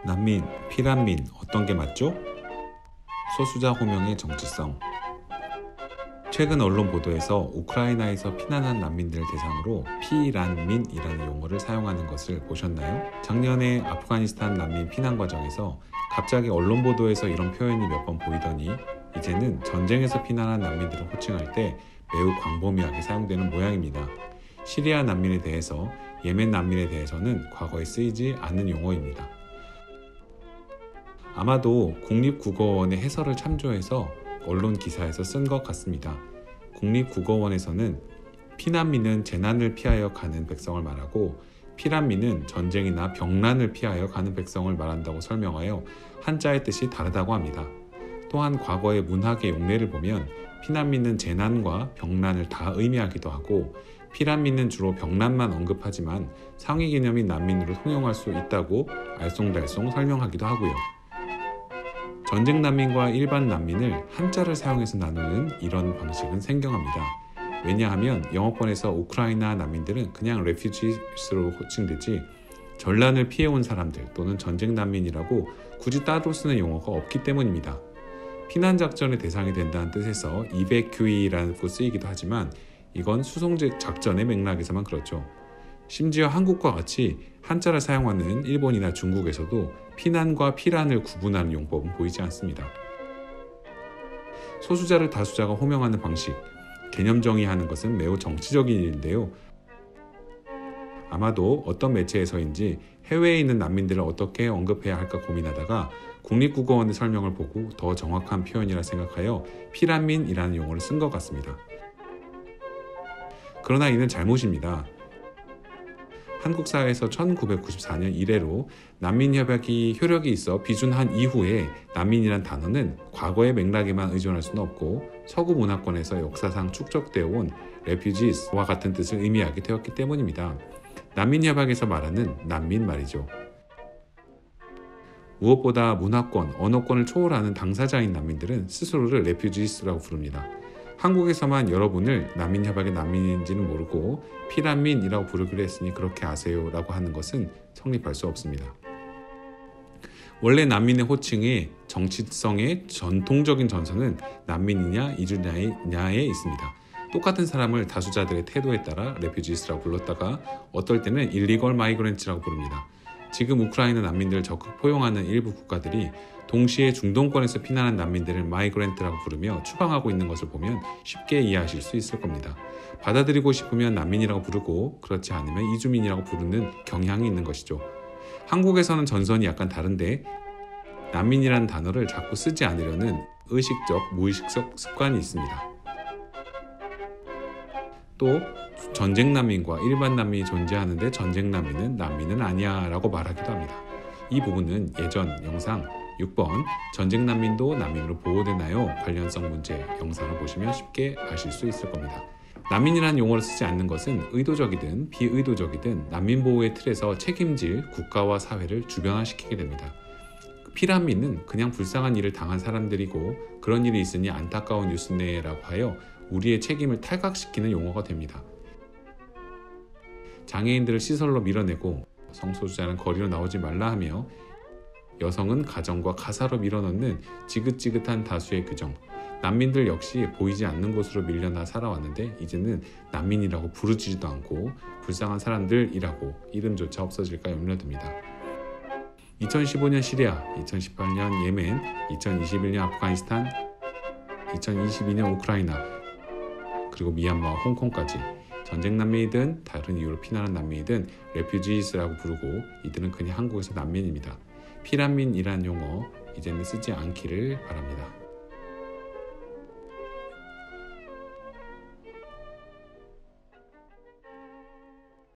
난민, 피난민 어떤 게 맞죠? 소수자 호명의 정치성. 최근 언론 보도에서 우크라이나에서 피난한 난민들을 대상으로 피란민이라는 용어를 사용하는 것을 보셨나요? 작년에 아프가니스탄 난민 피난 과정에서 갑자기 언론 보도에서 이런 표현이 몇 번 보이더니 이제는 전쟁에서 피난한 난민들을 호칭할 때 매우 광범위하게 사용되는 모양입니다. 시리아 난민에 대해서 예멘 난민에 대해서는 과거에 쓰이지 않는 용어입니다. 아마도 국립국어원의 해설을 참조해서 언론 기사에서 쓴 것 같습니다. 국립국어원에서는 피난민은 재난을 피하여 가는 백성을 말하고 피란민은 전쟁이나 병난을 피하여 가는 백성을 말한다고 설명하여 한자의 뜻이 다르다고 합니다. 또한 과거의 문학의 용례를 보면 피난민은 재난과 병난을 다 의미하기도 하고 피란민은 주로 병난만 언급하지만 상위 개념인 난민으로 통용할 수 있다고 알쏭달쏭 설명하기도 하고요. 전쟁 난민과 일반 난민을 한자를 사용해서 나누는 이런 방식은 생경합니다. 왜냐하면 영어권에서 우크라이나 난민들은 그냥 refugees로 호칭되지 전란을 피해온 사람들 또는 전쟁 난민이라고 굳이 따로 쓰는 용어가 없기 때문입니다. 피난작전의 대상이 된다는 뜻에서 evacuee라고 쓰이기도 하지만 이건 수송작전의 맥락에서만 그렇죠. 심지어 한국과 같이 한자를 사용하는 일본이나 중국에서도 피난과 피란을 구분하는 용법은 보이지 않습니다. 소수자를 다수자가 호명하는 방식, 개념 정의하는 것은 매우 정치적인 일인데요. 아마도 어떤 매체에서인지 해외에 있는 난민들을 어떻게 언급해야 할까 고민하다가 국립국어원의 설명을 보고 더 정확한 표현이라 생각하여 피란민이라는 용어를 쓴 것 같습니다. 그러나 이는 잘못입니다. 한국 사회에서 1994년 이래로 난민협약이 효력이 있어 비준한 이후에 난민이란 단어는 과거의 맥락에만 의존할 수는 없고 서구 문화권에서 역사상 축적되어 온 refugees와 같은 뜻을 의미하게 되었기 때문입니다. 난민협약에서 말하는 난민 말이죠. 무엇보다 문화권, 언어권을 초월하는 당사자인 난민들은 스스로를 refugees라고 부릅니다. 한국에서만 여러분을 난민협약의 난민인지는 모르고 피난민이라고 부르기로 했으니 그렇게 아세요 라고 하는 것은 성립할 수 없습니다. 원래 난민의 호칭의 정치성의 전통적인 전선은 난민이냐 이주냐에 있습니다. 똑같은 사람을 다수자들의 태도에 따라 refugees라고 불렀다가 어떨 때는 illegal migrants라고 부릅니다. 지금 우크라이나 난민들을 적극 포용하는 일부 국가들이 동시에 중동권에서 피난한 난민들을 마이그랜트라고 부르며 추방하고 있는 것을 보면 쉽게 이해하실 수 있을 겁니다. 받아들이고 싶으면 난민이라고 부르고 그렇지 않으면 이주민이라고 부르는 경향이 있는 것이죠. 한국에서는 전선이 약간 다른데 난민이라는 단어를 자꾸 쓰지 않으려는 의식적, 무의식적 습관이 있습니다. 또 전쟁 난민과 일반 난민이 존재하는데 전쟁 난민은 난민은 아니야 라고 말하기도 합니다. 이 부분은 예전 영상 6번 전쟁 난민도 난민으로 보호되나요? 관련성 문제 영상을 보시면 쉽게 아실 수 있을 겁니다. 난민이라는 용어를 쓰지 않는 것은 의도적이든 비의도적이든 난민 보호의 틀에서 책임질 국가와 사회를 주변화시키게 됩니다. 피난민은 그냥 불쌍한 일을 당한 사람들이고 그런 일이 있으니 안타까운 뉴스네라고 하여 우리의 책임을 탈각시키는 용어가 됩니다. 장애인들을 시설로 밀어내고 성소수자는 거리로 나오지 말라 하며 여성은 가정과 가사로 밀어넣는 지긋지긋한 다수의 규정, 난민들 역시 보이지 않는 곳으로 밀려나 살아왔는데 이제는 난민이라고 부르지도 않고 불쌍한 사람들이라고 이름조차 없어질까 염려됩니다. 2015년 시리아, 2018년 예멘, 2021년 아프가니스탄, 2022년 우크라이나, 그리고 미얀마와 홍콩까지 전쟁 난민이든 다른 이유로 피난한 난민이든 refugees라고 부르고 이들은 그냥 한국에서 난민입니다. 피난민이란 용어 이제는 쓰지 않기를 바랍니다.